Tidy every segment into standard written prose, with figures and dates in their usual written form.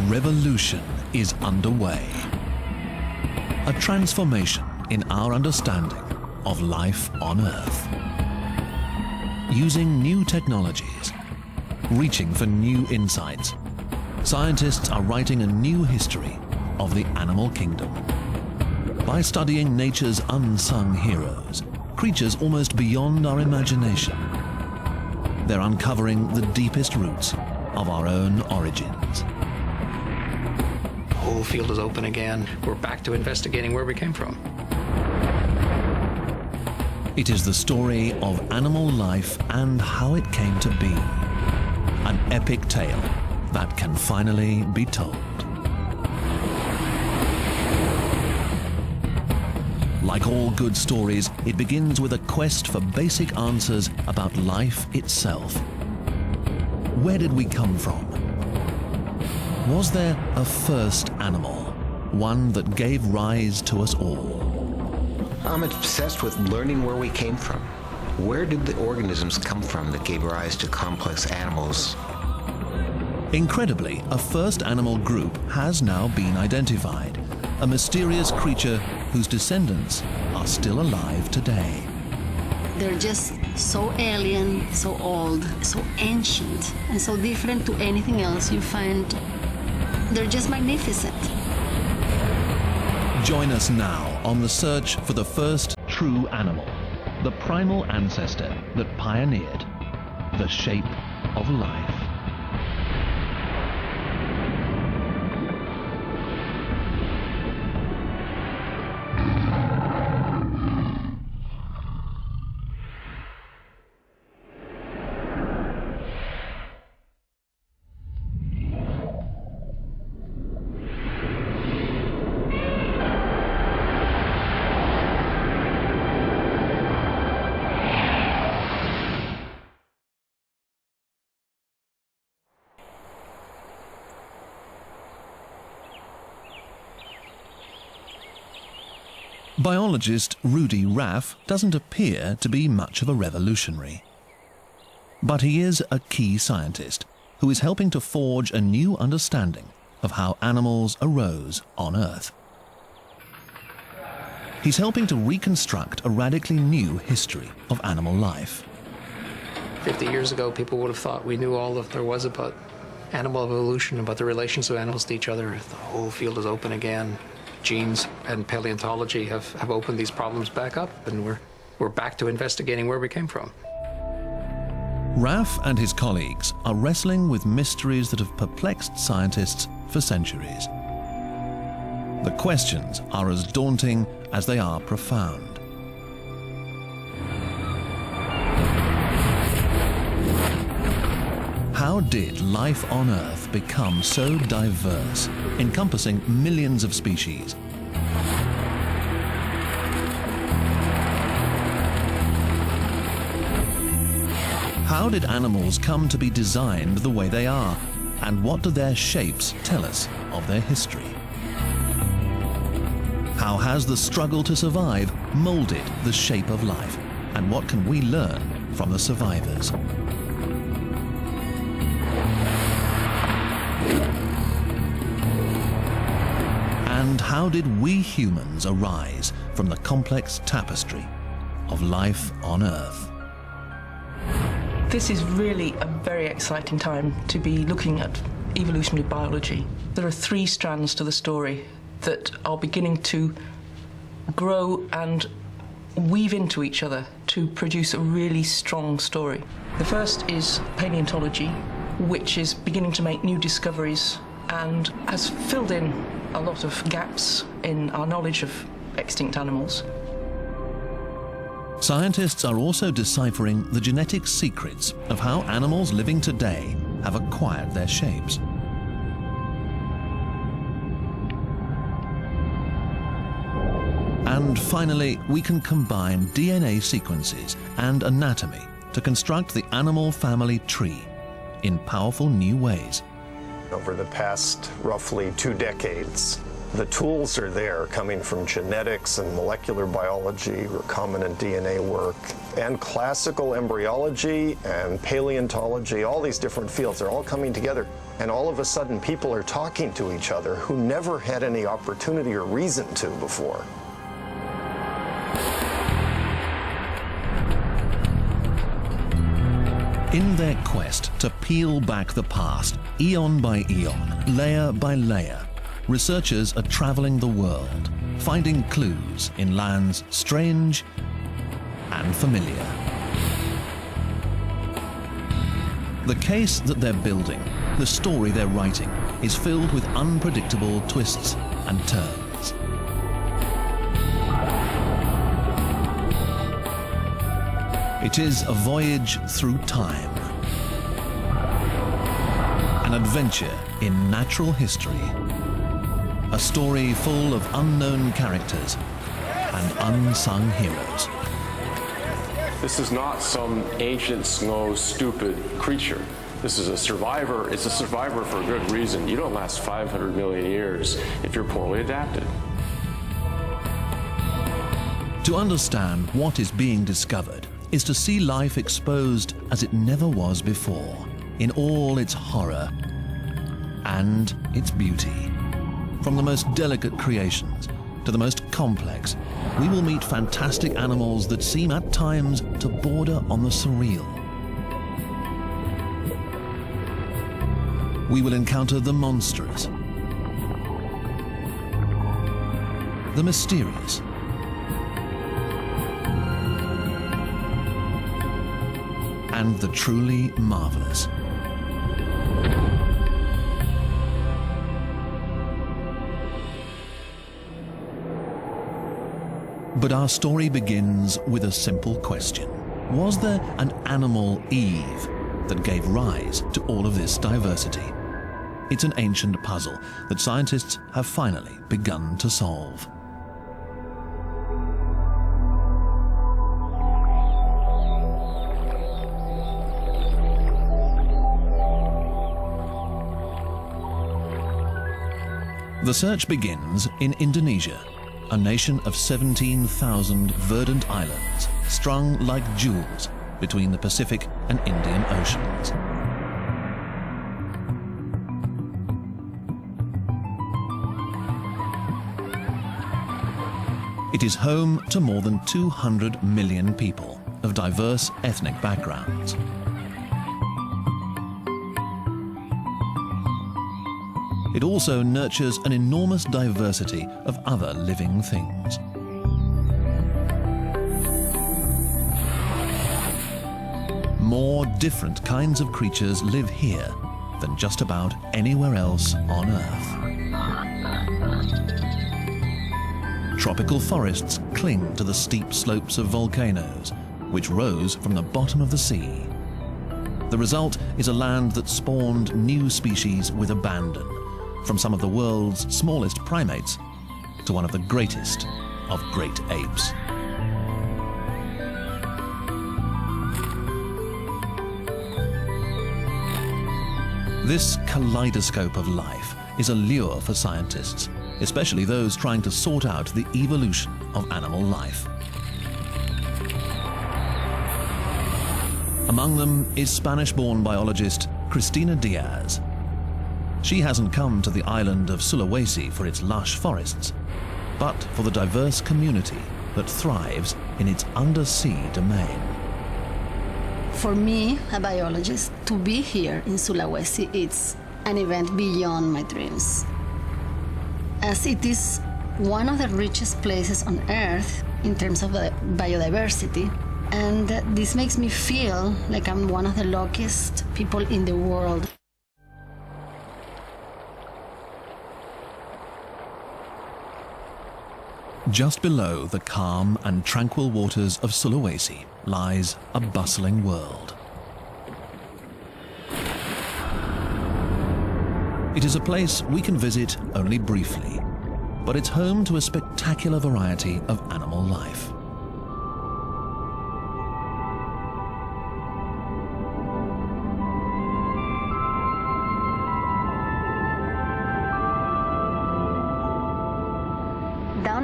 revolution is underway. A transformation in our understanding of life on Earth. Using new technologies, reaching for new insights, scientists are writing a new history of the animal kingdom. By studying nature's unsung heroes, creatures almost beyond our imagination, they're uncovering the deepest roots of our own origins. The whole field is open again. We're back to investigating where we came from. It is the story of animal life and how it came to be. An epic tale that can finally be told. Like all good stories, it begins with a quest for basic answers about life itself. Where did we come from? Was there a first animal, one that gave rise to us all? I'm obsessed with learning where we came from. Where did the organisms come from that gave rise to complex animals? Incredibly, a first animal group has now been identified. A mysterious creature whose descendants are still alive today. They're just so alien, so old, so ancient, and so different to anything else you find. They're just magnificent. Join us now on the search for the first true animal, the primal ancestor that pioneered the shape of life. Biologist Rudy Raff doesn't appear to be much of a revolutionary. But he is a key scientist who is helping to forge a new understanding of how animals arose on Earth. He's helping to reconstruct a radically new history of animal life. 50 years ago, people would have thought we knew all that there was about animal evolution, about the relations of animals to each other. The whole field is open again. Genes and paleontology have opened these problems back up, and we're back to investigating where we came from. Raff and his colleagues are wrestling with mysteries that have perplexed scientists for centuries. The questions are as daunting as they are profound. How did life on Earth become so diverse, encompassing millions of species? How did animals come to be designed the way they are? And what do their shapes tell us of their history? How has the struggle to survive molded the shape of life? And what can we learn from the survivors? And how did we humans arise from the complex tapestry of life on Earth? This is really a very exciting time to be looking at evolutionary biology. There are three strands to the story that are beginning to grow and weave into each other to produce a really strong story. The first is paleontology, which is beginning to make new discoveries and has filled in a lot of gaps in our knowledge of extinct animals. Scientists are also deciphering the genetic secrets of how animals living today have acquired their shapes. And finally, we can combine DNA sequences and anatomy to construct the animal family tree in powerful new ways. Over the past roughly 2 decades, The tools are there, coming from genetics and molecular biology, recombinant DNA work, and classical embryology and paleontology. All these different fields are all coming together, and all of a sudden people are talking to each other who never had any opportunity or reason to before. In their quest to peel back the past, eon by eon, layer by layer, researchers are traveling the world, finding clues in lands strange and familiar. The case that they're building, the story they're writing, is filled with unpredictable twists and turns. It is a voyage through time, an adventure in natural history, a story full of unknown characters and unsung heroes. This is not some ancient, slow, stupid creature. This is a survivor. It's a survivor for a good reason. You don't last 500 million years if you're poorly adapted. To understand what is being discovered is to see life exposed as it never was before, in all its horror and its beauty. From the most delicate creations to the most complex, we will meet fantastic animals that seem at times to border on the surreal. We will encounter the monstrous, the mysterious, and the truly marvelous. But our story begins with a simple question. Was there an animal Eve that gave rise to all of this diversity? It's an ancient puzzle that scientists have finally begun to solve. The search begins in Indonesia, a nation of 17,000 verdant islands strung like jewels between the Pacific and Indian Oceans. It is home to more than 200 million people of diverse ethnic backgrounds. It also nurtures an enormous diversity of other living things. More different kinds of creatures live here than just about anywhere else on Earth. Tropical forests cling to the steep slopes of volcanoes, which rose from the bottom of the sea. The result is a land that spawned new species with abandon, from some of the world's smallest primates to one of the greatest of great apes. This kaleidoscope of life is a lure for scientists, especially those trying to sort out the evolution of animal life. Among them is Spanish-born biologist Cristina Diaz. She hasn't come to the island of Sulawesi for its lush forests, but for the diverse community that thrives in its undersea domain. For me, a biologist, to be here in Sulawesi, it's an event beyond my dreams. As it is one of the richest places on Earth in terms of biodiversity, and this makes me feel like I'm one of the luckiest people in the world. Just below the calm and tranquil waters of Sulawesi lies a bustling world. It is a place we can visit only briefly, but it's home to a spectacular variety of animal life.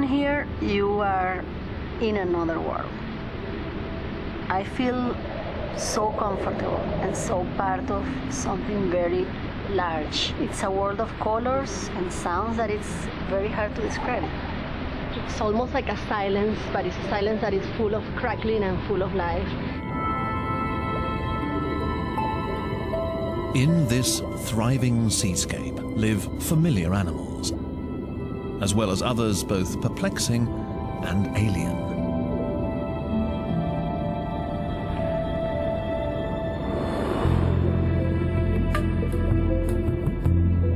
come here, you are in another world. I feel so comfortable and so part of something very large. It's a world of colors and sounds that it's very hard to describe. It's almost like a silence, but it's a silence that is full of crackling and full of life. In this thriving seascape live familiar animals, as well as others both perplexing and alien.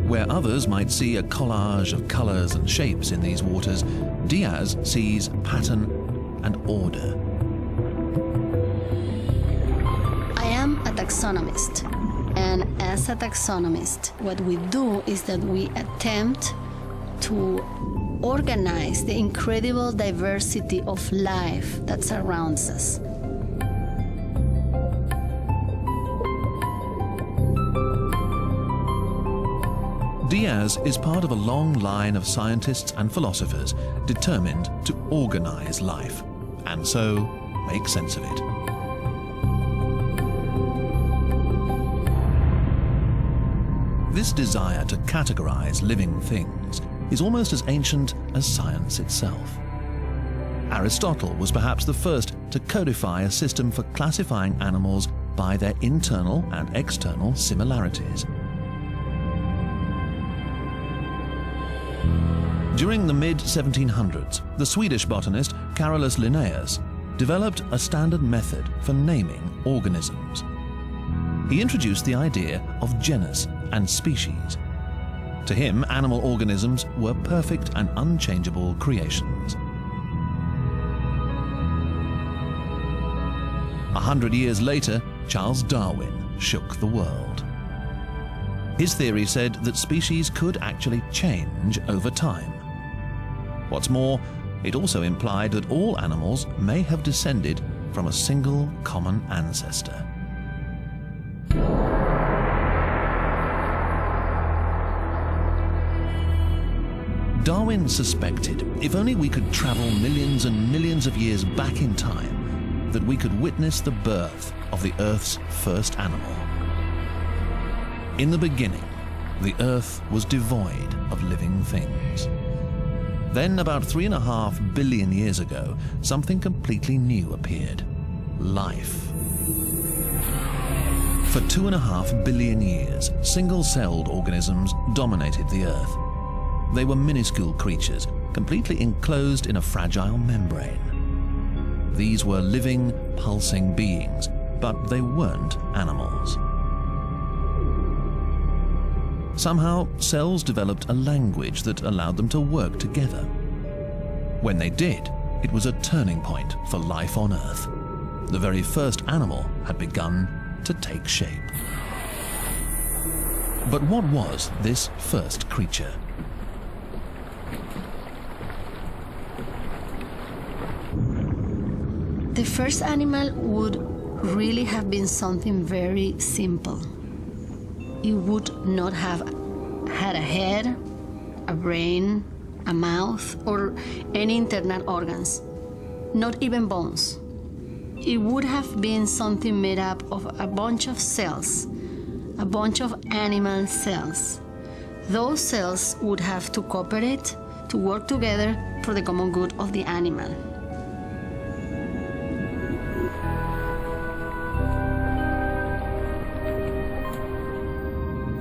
Where others might see a collage of colors and shapes in these waters, Diaz sees pattern and order. I am a taxonomist, and as a taxonomist, what we do is that we attempt to organize the incredible diversity of life that surrounds us. Diaz is part of a long line of scientists and philosophers determined to organize life, and so make sense of it. This desire to categorize living things is almost as ancient as science itself. Aristotle was perhaps the first to codify a system for classifying animals by their internal and external similarities. During the mid-1700s, the Swedish botanist Carolus Linnaeus developed a standard method for naming organisms. He introduced the idea of genus and species. To him, animal organisms were perfect and unchangeable creations. 100 years later, Charles Darwin shook the world. His theory said that species could actually change over time. What's more, it also implied that all animals may have descended from a single common ancestor. Darwin suspected if only we could travel millions and millions of years back in time, that we could witness the birth of the Earth's first animal. In the beginning, the Earth was devoid of living things. Then, about 3.5 billion years ago, something completely new appeared: life. For 2.5 billion years, single-celled organisms dominated the Earth. They were minuscule creatures, completely enclosed in a fragile membrane. These were living, pulsing beings, but they weren't animals. Somehow, cells developed a language that allowed them to work together. When they did, it was a turning point for life on Earth. The very first animal had begun to take shape. But what was this first creature? The first animal would really have been something very simple. It would not have had a head, a brain, a mouth, or any internal organs, not even bones. It would have been something made up of a bunch of cells, a bunch of animal cells. Those cells would have to cooperate, to work together for the common good of the animal.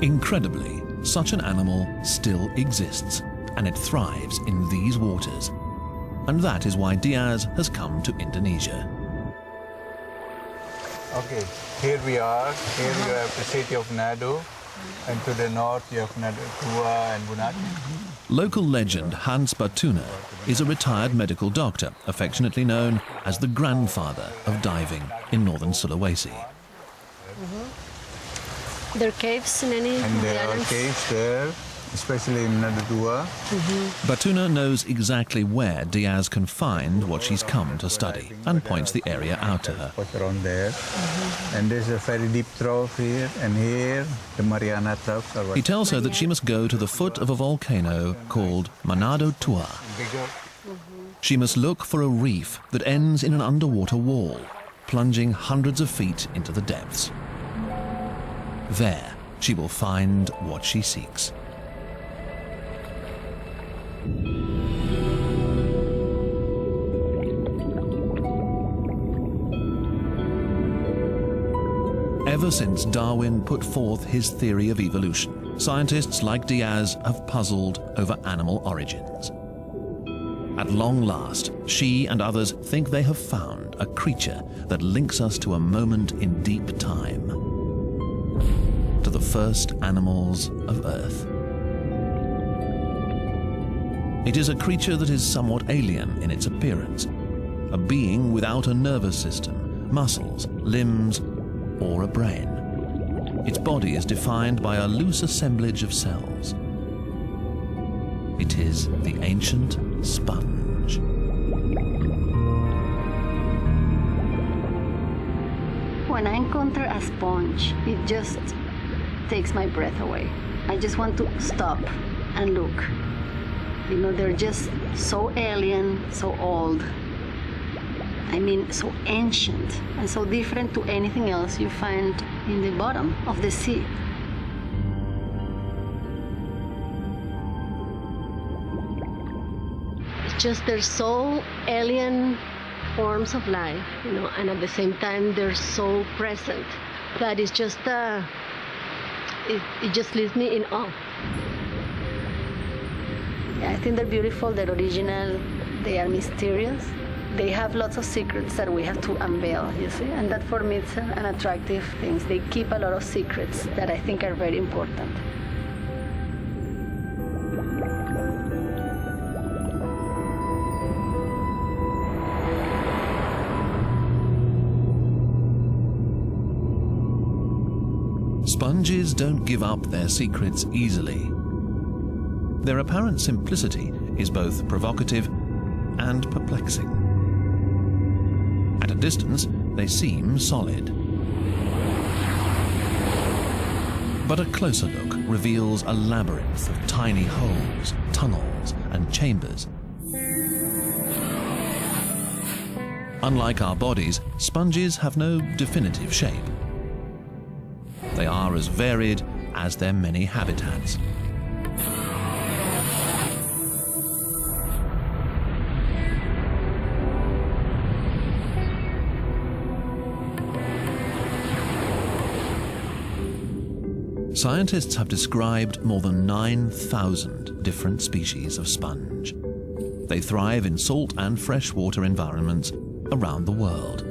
Incredibly, such an animal still exists, and it thrives in these waters. And that is why Diaz has come to Indonesia. Okay, here we are. Here you have the city of Nado, and to the north you have Nado Tua and Bunati. Local legend Hans Batuna is a retired medical doctor, affectionately known as the grandfather of diving in northern Sulawesi. There are caves in any And there are caves there, especially in Nado Tua. Batuna knows exactly where Diaz can find what she's come to study and points the area out to her. What's around there. And there's a very deep trough here, and here the Mariana troughs are. He tells her that she must go to the foot of a volcano called Manado Tua. Bigger. She must look for a reef that ends in an underwater wall, plunging hundreds of feet into the depths. There, she will find what she seeks. Ever since Darwin put forth his theory of evolution, scientists like Diaz have puzzled over animal origins. At long last, she and others think they have found a creature that links us to a moment in deep time, to the first animals of Earth. It is a creature that is somewhat alien in its appearance, a being without a nervous system, muscles, limbs, or a brain. Its body is defined by a loose assemblage of cells. It is the ancient sponge. When I encounter a sponge, it just takes my breath away. I just want to stop and look. You know, they're just so alien, so old. I mean, so ancient and so different to anything else you find in the bottom of the sea. It's just they're so alien forms of life, you know, and at the same time they're so present that it's just it just leaves me in awe. Yeah, I think they're beautiful, they're original, they are mysterious. They have lots of secrets that we have to unveil, you see, and that for me it's an attractive thing. They keep a lot of secrets that I think are very important. Sponges don't give up their secrets easily. Their apparent simplicity is both provocative and perplexing. At a distance, they seem solid. But a closer look reveals a labyrinth of tiny holes, tunnels, and chambers. Unlike our bodies, sponges have no definitive shape. They are as varied as their many habitats. Scientists have described more than 9,000 different species of sponge. They thrive in salt and freshwater environments around the world,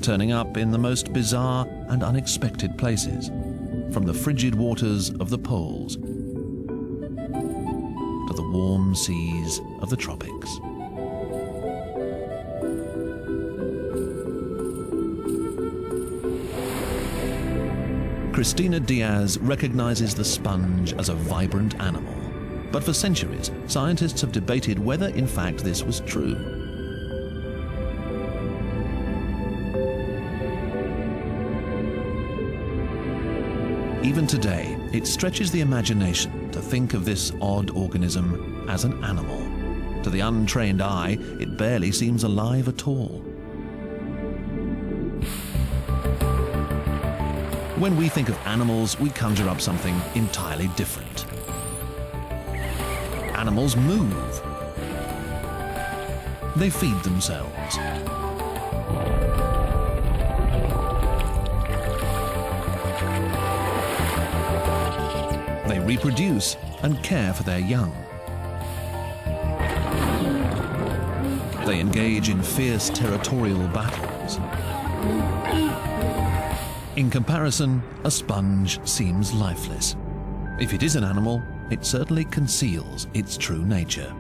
turning up in the most bizarre and unexpected places, from the frigid waters of the poles to the warm seas of the tropics. Cristina Diaz recognizes the sponge as a vibrant animal. But for centuries, scientists have debated whether in fact this was true. Even today, it stretches the imagination to think of this odd organism as an animal. To the untrained eye, it barely seems alive at all. When we think of animals, we conjure up something entirely different. Animals move. They feed themselves. They reproduce and care for their young. They engage in fierce territorial battles. In comparison, a sponge seems lifeless. If it is an animal, it certainly conceals its true nature.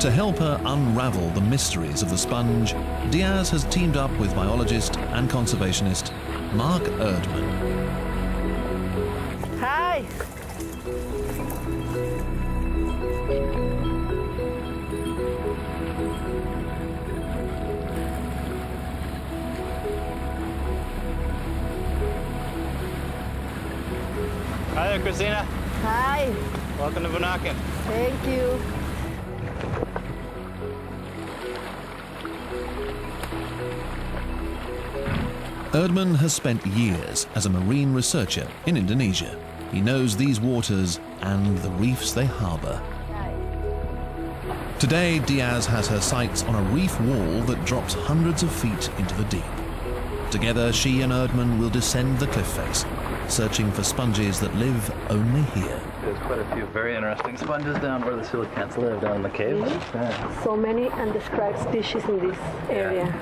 To help her unravel the mysteries of the sponge, Diaz has teamed up with biologist and conservationist Mark Erdman. Hi. Hi there, Christina. Hi. Welcome to Bunaken. Thank you. Erdman has spent years as a marine researcher in Indonesia. He knows these waters and the reefs they harbour. Today, Diaz has her sights on a reef wall that drops hundreds of feet into the deep. Together, she and Erdman will descend the cliff face, searching for sponges that live only here. There's quite a few very interesting sponges down where the coelacanths live, down in the caves. Really? Yeah. So many undescribed species in this area.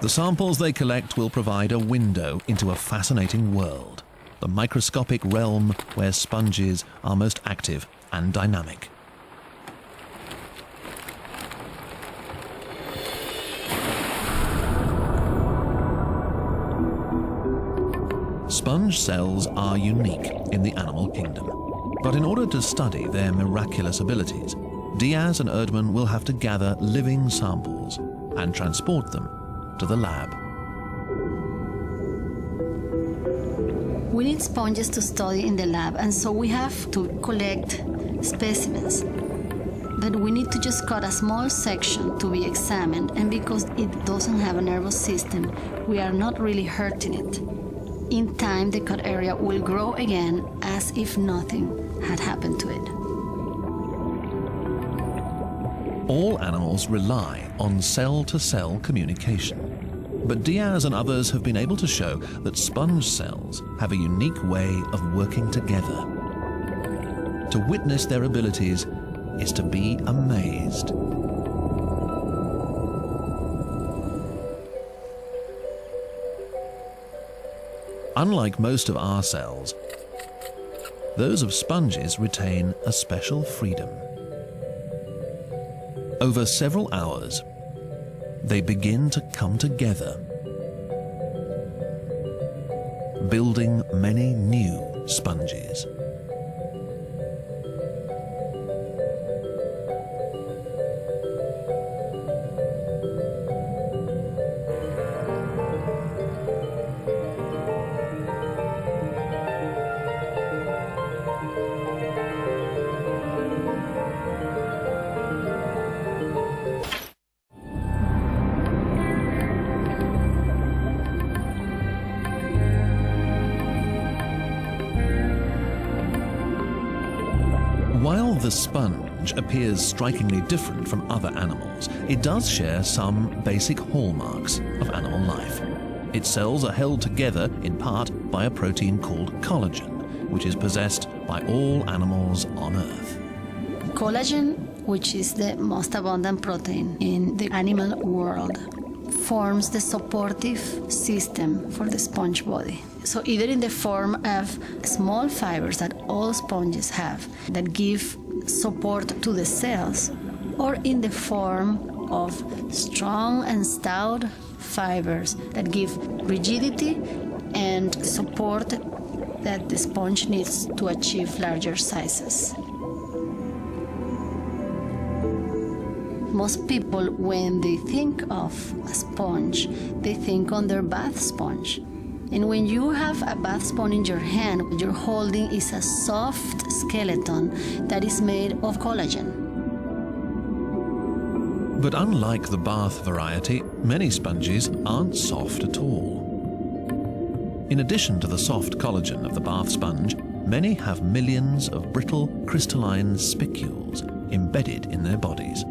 The samples they collect will provide a window into a fascinating world, the microscopic realm where sponges are most active and dynamic. Sponge cells are unique in the animal kingdom. But in order to study their miraculous abilities, Diaz and Erdman will have to gather living samples and transport them to the lab. We need sponges to study in the lab, and so we have to collect specimens. But we need to just cut a small section to be examined, and because it doesn't have a nervous system, we are not really hurting it. In time, the cut area will grow again as if nothing had happened to it. All animals rely on cell-to-cell communication. But Diaz and others have been able to show that sponge cells have a unique way of working together. To witness their abilities is to be amazed. Unlike most of our cells, those of sponges retain a special freedom. Over several hours, they begin to come together, building many new sponges. While the sponge appears strikingly different from other animals, it does share some basic hallmarks of animal life. Its cells are held together in part by a protein called collagen, which is possessed by all animals on Earth. Collagen, which is the most abundant protein in the animal world, forms the supportive system for the sponge body. So either in the form of small fibers that all sponges have that give support to the cells, or in the form of strong and stout fibers that give rigidity and support that the sponge needs to achieve larger sizes. Most people, when they think of a sponge, they think on their bath sponge. And when you have a bath sponge in your hand, what you're holding is a soft skeleton that is made of collagen. But unlike the bath variety, many sponges aren't soft at all. In addition to the soft collagen of the bath sponge, many have millions of brittle crystalline spicules embedded in their bodies.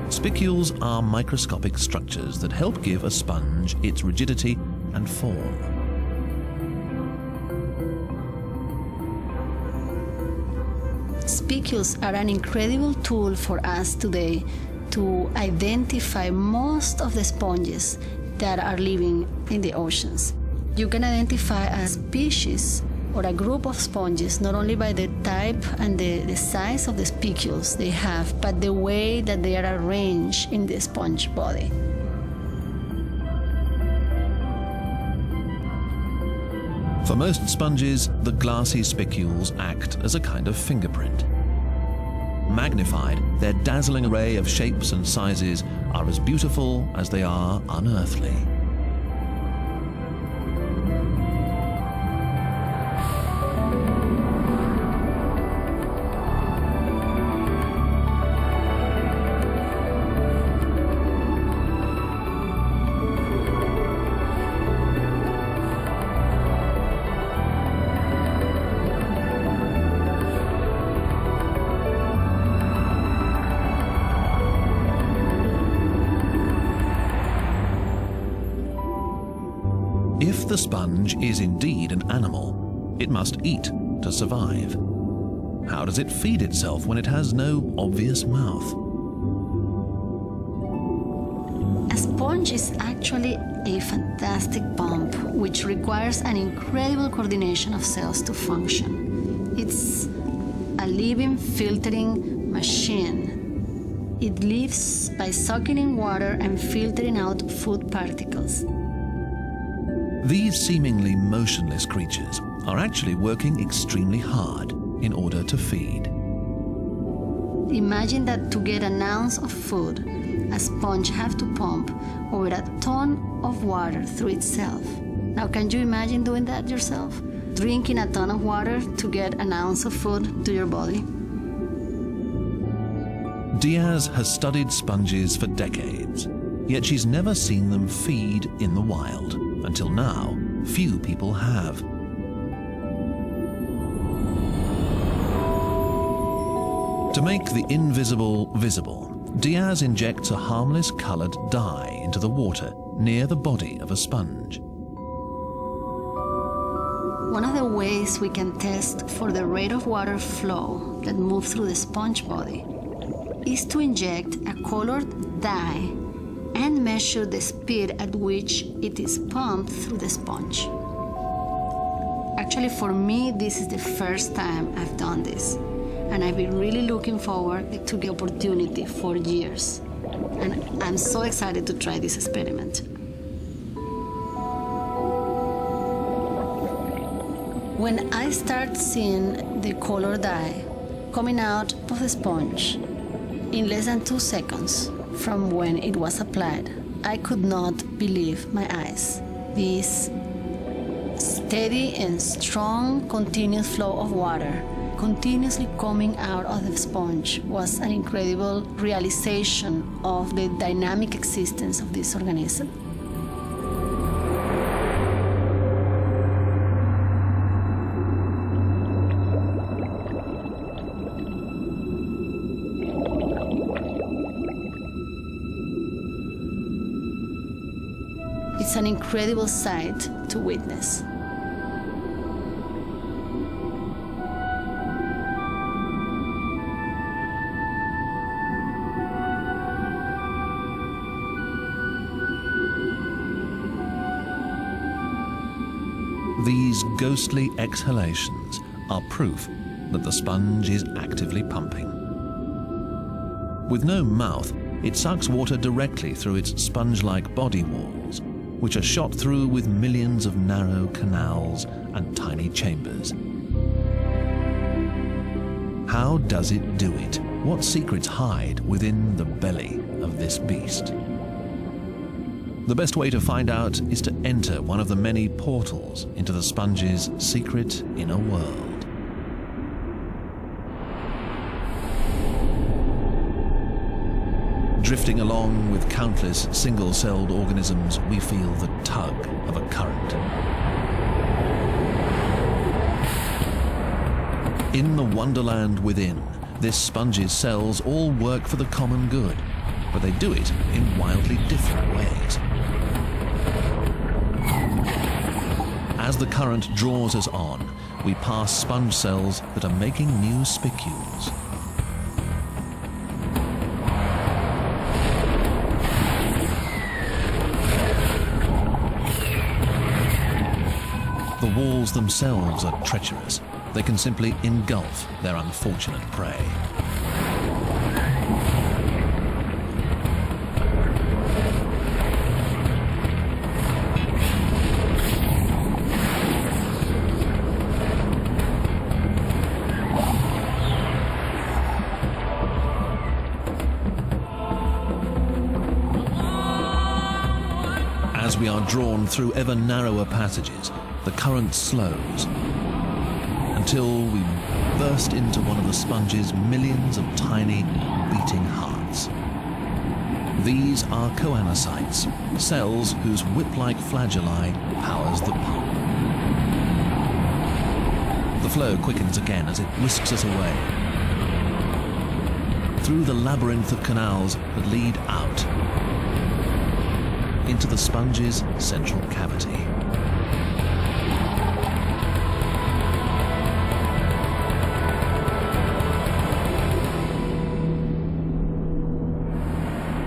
Spicules are microscopic structures that help give a sponge its rigidity and form. Spicules are an incredible tool for us today to identify most of the sponges that are living in the oceans. You can identify a species or a group of sponges not only by the type and the size of the spicules they have, but the way that they are arranged in the sponge body. For most sponges, the glassy spicules act as a kind of fingerprint. Magnified, their dazzling array of shapes and sizes are as beautiful as they are unearthly. a sponge is indeed an animal, it must eat to survive. How does it feed itself when it has no obvious mouth? A sponge is actually a fantastic pump which requires an incredible coordination of cells to function. It's a living filtering machine. It lives by sucking in water and filtering out food particles. These seemingly motionless creatures are actually working extremely hard in order to feed. Imagine that to get an ounce of food, a sponge has to pump over a ton of water through itself. Now, can you imagine doing that yourself? Drinking a ton of water to get an ounce of food to your body? Diaz has studied sponges for decades, yet she's never seen them feed in the wild. Until now, few people have. To make the invisible visible, Diaz injects a harmless colored dye into the water near the body of a sponge. One of the ways we can test for the rate of water flow that moves through the sponge body is to inject a colored dye and measure the speed at which it is pumped through the sponge. Actually, for me, this is the first time I've done this, and I've been really looking forward to the opportunity for years. And I'm so excited to try this experiment. When I start seeing the color dye coming out of the sponge in less than 2 seconds from when it was applied, I could not believe my eyes. This steady and strong continuous flow of water continuously coming out of the sponge was an incredible realization of the dynamic existence of this organism. It's an incredible sight to witness. These ghostly exhalations are proof that the sponge is actively pumping. With no mouth, it sucks water directly through its sponge-like body walls, which are shot through with millions of narrow canals and tiny chambers. How does it do it? What secrets hide within the belly of this beast? The best way to find out is to enter one of the many portals into the sponge's secret inner world. Drifting along with countless single-celled organisms, we feel the tug of a current. In the wonderland within, this sponge's cells all work for the common good, but they do it in wildly different ways. As the current draws us on, we pass sponge cells that are making new spicules. The walls themselves are treacherous. They can simply engulf their unfortunate prey. As we are drawn through ever narrower passages, the current slows until we burst into one of the sponge's millions of tiny, beating hearts. These are choanocytes, cells whose whip-like flagella powers the pump. The flow quickens again as it whisks us away through the labyrinth of canals that lead out into the sponge's central cavity.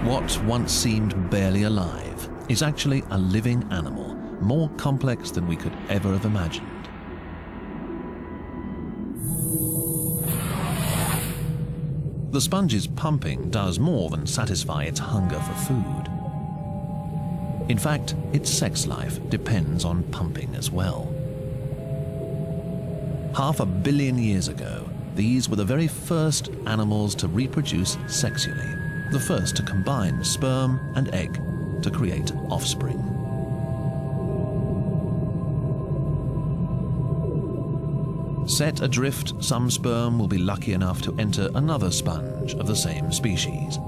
What once seemed barely alive is actually a living animal, more complex than we could ever have imagined. The sponge's pumping does more than satisfy its hunger for food. In fact, its sex life depends on pumping as well. 500 million years ago, these were the very first animals to reproduce sexually, the first to combine sperm and egg to create offspring. Set adrift, some sperm will be lucky enough to enter another sponge of the same species.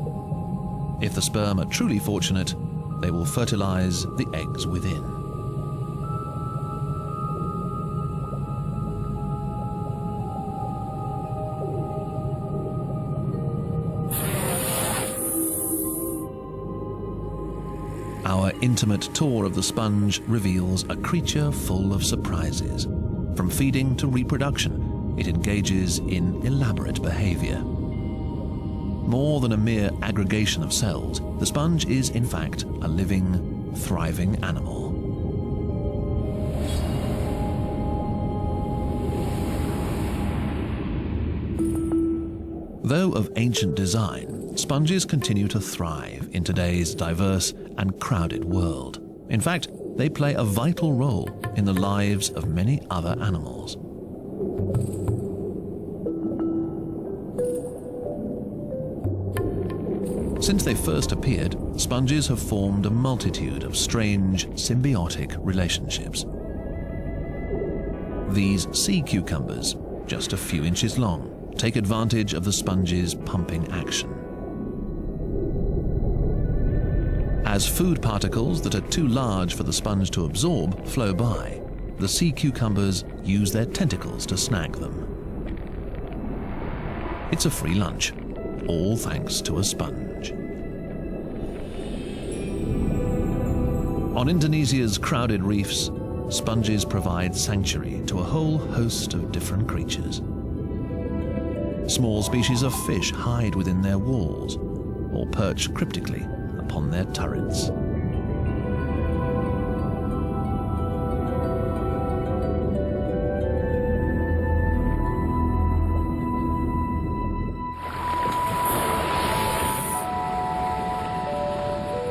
If the sperm are truly fortunate, they will fertilize the eggs within. Our intimate tour of the sponge reveals a creature full of surprises. From feeding to reproduction, it engages in elaborate behavior. More than a mere aggregation of cells, the sponge is in fact a living, thriving animal. Though of ancient design, sponges continue to thrive in today's diverse and crowded world. In fact, they play a vital role in the lives of many other animals. Since they first appeared, sponges have formed a multitude of strange, symbiotic relationships. These sea cucumbers, just a few inches long, take advantage of the sponge's pumping action. As food particles that are too large for the sponge to absorb flow by, the sea cucumbers use their tentacles to snag them. It's a free lunch, all thanks to a sponge. On Indonesia's crowded reefs, sponges provide sanctuary to a whole host of different creatures. Small species of fish hide within their walls or perch cryptically upon their turrets.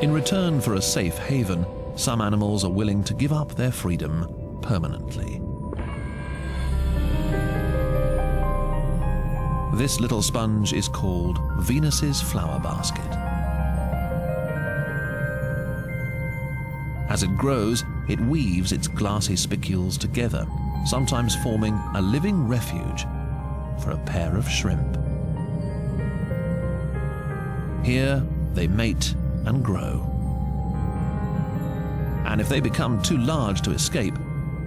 In return for a safe haven, some animals are willing to give up their freedom permanently. This little sponge is called Venus's flower basket. As it grows, it weaves its glassy spicules together, sometimes forming a living refuge for a pair of shrimp. Here, they mate and grow. And if they become too large to escape,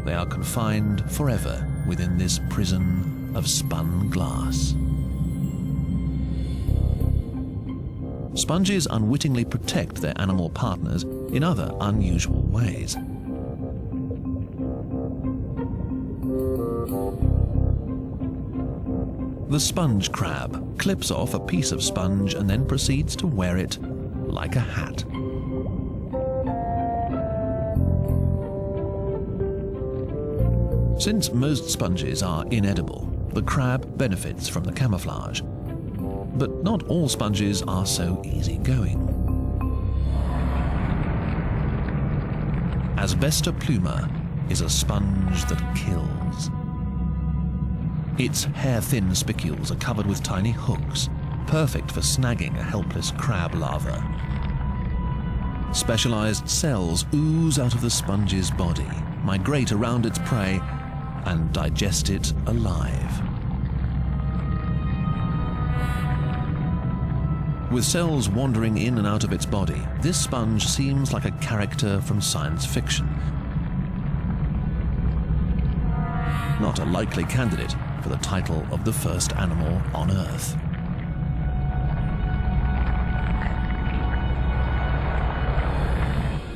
they are confined forever within this prison of spun glass. Sponges unwittingly protect their animal partners in other unusual ways. The sponge crab clips off a piece of sponge and then proceeds to wear it like a hat. Since most sponges are inedible, the crab benefits from the camouflage. But not all sponges are so easygoing. Asbesta pluma is a sponge that kills. Its hair-thin spicules are covered with tiny hooks, perfect for snagging a helpless crab larva. Specialized cells ooze out of the sponge's body, migrate around its prey, and digest it alive. With cells wandering in and out of its body, this sponge seems like a character from science fiction. Not a likely candidate for the title of the first animal on Earth.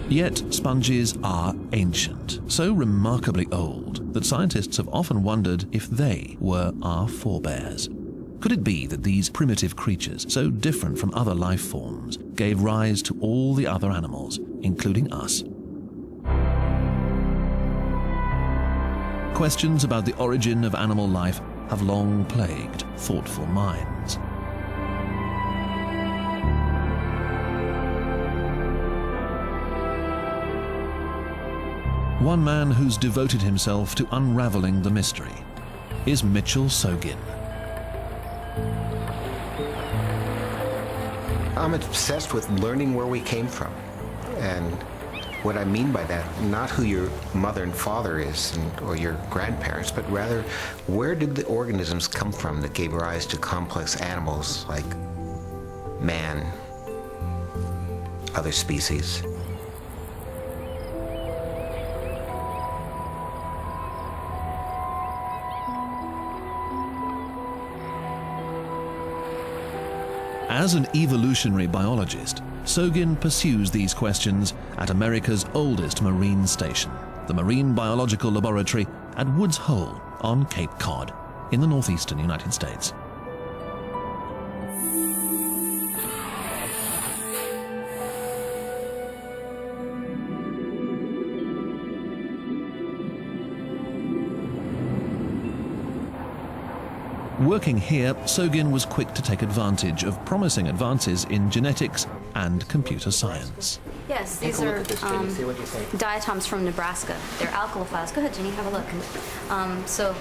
Yet sponges are ancient, so remarkably old that scientists have often wondered if they were our forebears. Could it be that these primitive creatures, so different from other life forms, gave rise to all the other animals, including us. Questions about the origin of animal life have long plagued thoughtful minds. One man who's devoted himself to unraveling the mystery is Mitchell Sogin. I'm obsessed with learning where we came from. And what I mean by that, not who your mother and father is or your grandparents, but rather where did the organisms come from that gave rise to complex animals like man, other species. As an evolutionary biologist, Sogin pursues these questions at America's oldest marine station, the Marine Biological Laboratory at Woods Hole on Cape Cod in the northeastern United States. Working here, Sogin was quick to take advantage of promising advances in genetics and computer science. Yes, these are diatoms from Nebraska. They're alkalophiles. Go ahead, Jenny, have a look. So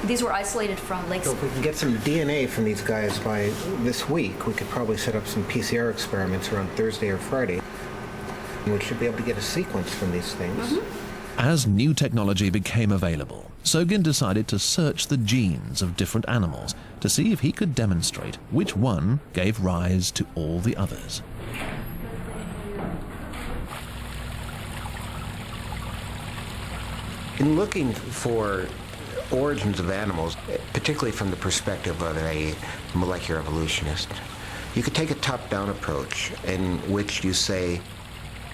these were isolated from lakes. So if we can get some DNA from these guys by this week, we could probably set up some PCR experiments around Thursday or Friday. And we should be able to get a sequence from these things. Mm-hmm. As new technology became available, Sogin decided to search the genes of different animals to see if he could demonstrate which one gave rise to all the others. In looking for origins of animals, particularly from the perspective of a molecular evolutionist, you could take a top-down approach in which you say,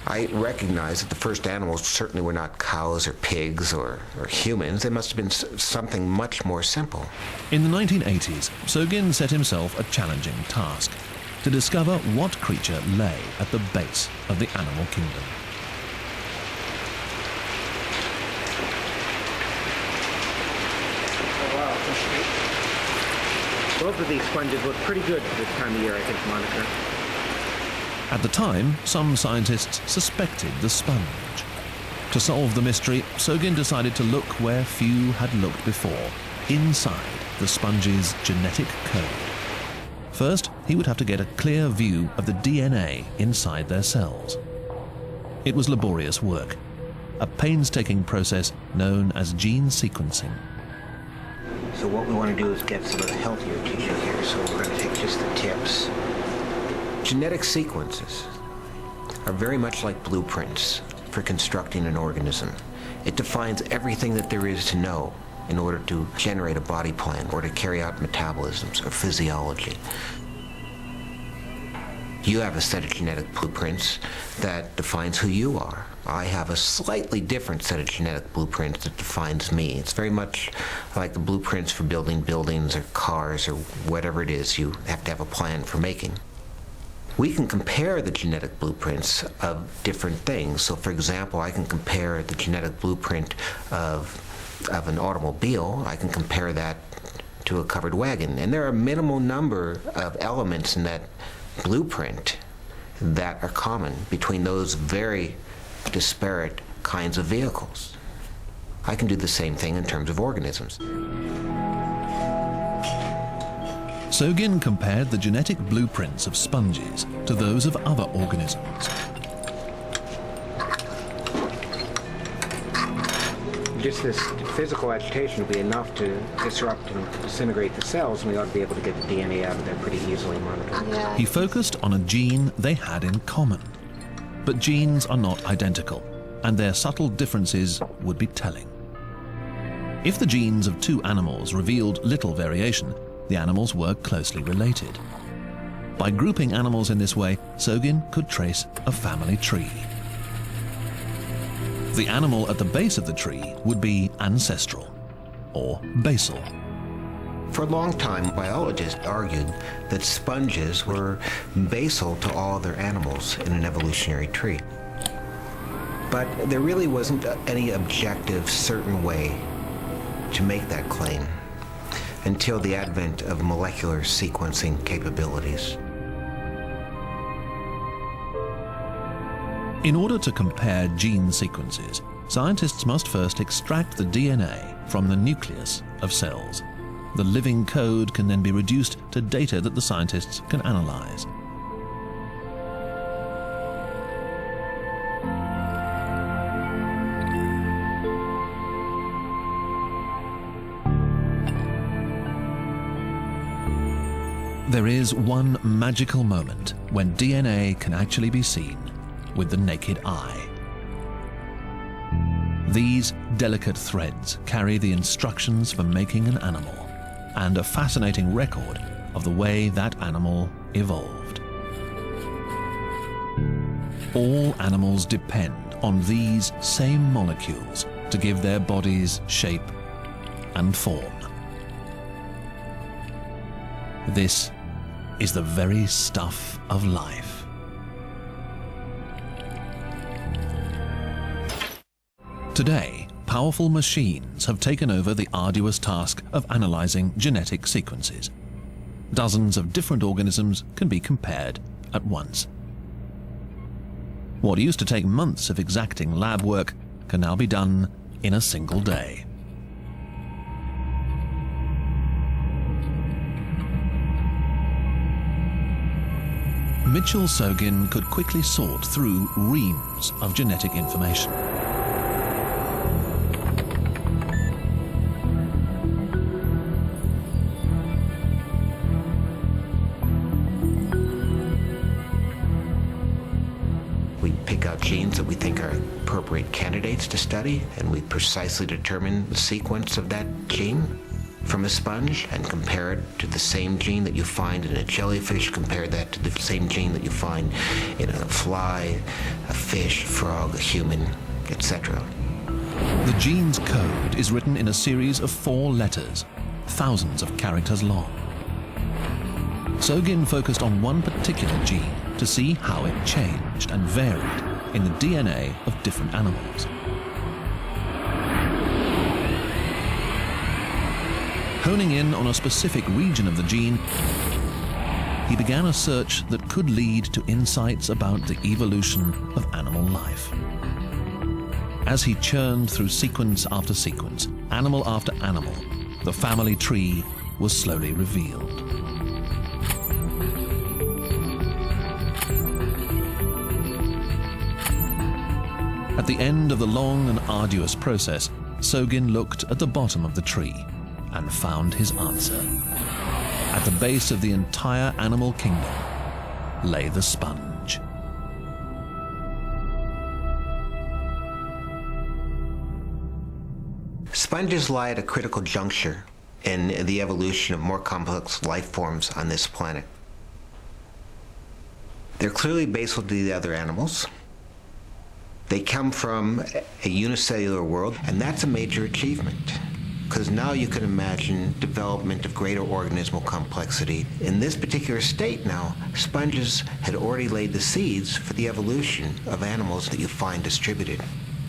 I recognize that the first animals certainly were not cows or pigs or humans. They must have been something much more simple. In the 1980s, Sogin set himself a challenging task: to discover what creature lay at the base of the animal kingdom. Both of these sponges look pretty good for this time of year, I think, Monica. At the time, some scientists suspected the sponge. To solve the mystery, Sogin decided to look where few had looked before, inside the sponge's genetic code. First, he would have to get a clear view of the DNA inside their cells. It was laborious work, a painstaking process known as gene sequencing. So what we want to do is get some of the healthier tissue here, so we're going to take just the tips. Genetic sequences are very much like blueprints for constructing an organism. It defines everything that there is to know in order to generate a body plan or to carry out metabolisms or physiology. You have a set of genetic blueprints that defines who you are. I have a slightly different set of genetic blueprints that defines me. It's very much like the blueprints for building buildings or cars or whatever it is you have to have a plan for making. We can compare the genetic blueprints of different things. So, for example, I can compare the genetic blueprint of an automobile. I can compare that to a covered wagon. And there are a minimal number of elements in that blueprint that are common between those very disparate kinds of vehicles. I can do the same thing in terms of organisms. Sogin compared the genetic blueprints of sponges to those of other organisms. Just this physical agitation will be enough to disrupt and disintegrate the cells, and we ought to be able to get the DNA out of there pretty easily, Monica. Yeah. He focused on a gene they had in common. But genes are not identical, and their subtle differences would be telling. If the genes of two animals revealed little variation, the animals were closely related. By grouping animals in this way, Sogin could trace a family tree. The animal at the base of the tree would be ancestral, or basal. For a long time, biologists argued that sponges were basal to all other animals in an evolutionary tree. But there really wasn't any objective, certain way to make that claim until the advent of molecular sequencing capabilities. In order to compare gene sequences, scientists must first extract the DNA from the nucleus of cells. The living code can then be reduced to data that the scientists can analyze. There is one magical moment when DNA can actually be seen with the naked eye. These delicate threads carry the instructions for making an animal and a fascinating record of the way that animal evolved. All animals depend on these same molecules to give their bodies shape and form. This is the very stuff of life. Today, powerful machines have taken over the arduous task of analyzing genetic sequences. Dozens of different organisms can be compared at once. What used to take months of exacting lab work can now be done in a single day. Mitchell-Sogin could quickly sort through reams of genetic information. We pick out genes that we think are appropriate candidates to study, and we precisely determine the sequence of that gene from a sponge and compare it to the same gene that you find in a jellyfish, compare that to the same gene that you find in a fly, a fish, a frog, a human, etc. The gene's code is written in a series of 4 letters, thousands of characters long. Sogin focused on one particular gene to see how it changed and varied in the DNA of different animals. Honing in on a specific region of the gene, he began a search that could lead to insights about the evolution of animal life. As he churned through sequence after sequence, animal after animal, the family tree was slowly revealed. At the end of the long and arduous process, Sogin looked at the bottom of the tree and found his answer. At the base of the entire animal kingdom lay the sponge. Sponges lie at a critical juncture in the evolution of more complex life forms on this planet. They're clearly basal to the other animals. They come from a unicellular world, and that's a major achievement, because now you can imagine development of greater organismal complexity. In this particular state now, sponges had already laid the seeds for the evolution of animals that you find distributed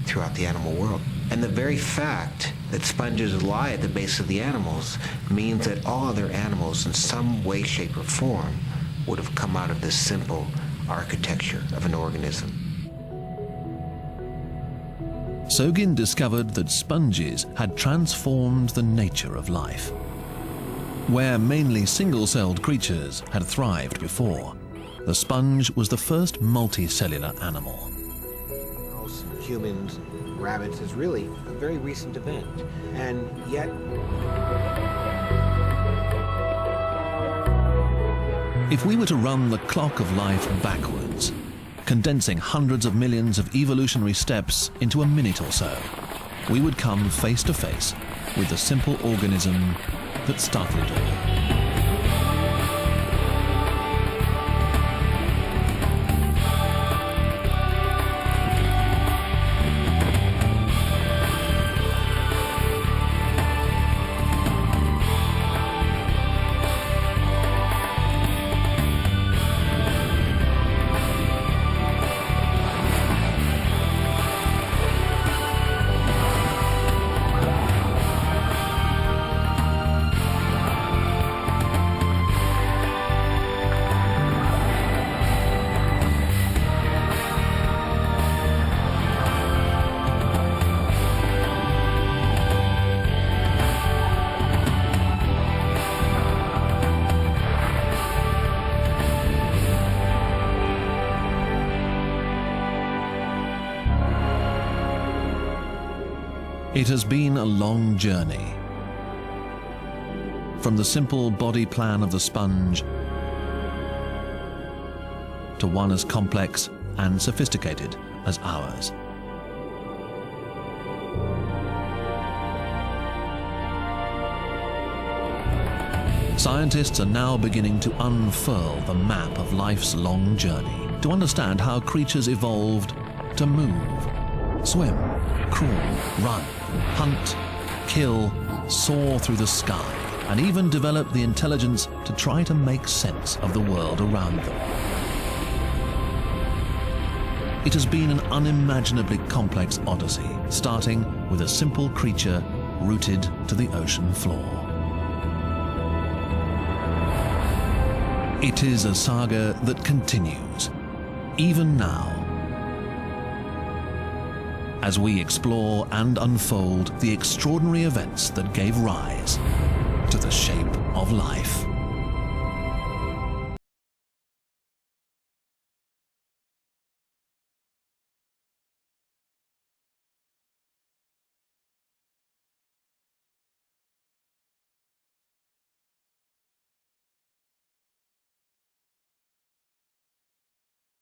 throughout the animal world. And the very fact that sponges lie at the base of the animals means that all other animals in some way, shape, or form would have come out of this simple architecture of an organism. Sogin discovered that sponges had transformed the nature of life. Where mainly single-celled creatures had thrived before, the sponge was the first multicellular animal. Humans, rabbits is really a very recent event, and yet if we were to run the clock of life backwards, condensing hundreds of millions of evolutionary steps into a minute or so, we would come face to face with the simple organism that started it all. It has been a long journey. From the simple body plan of the sponge to one as complex and sophisticated as ours. Scientists are now beginning to unfurl the map of life's long journey to understand how creatures evolved to move, swim, crawl, run, hunt, kill, soar through the sky, and even develop the intelligence to try to make sense of the world around them. It has been an unimaginably complex odyssey, starting with a simple creature rooted to the ocean floor. It is a saga that continues, even now, as we explore and unfold the extraordinary events that gave rise to the shape of life.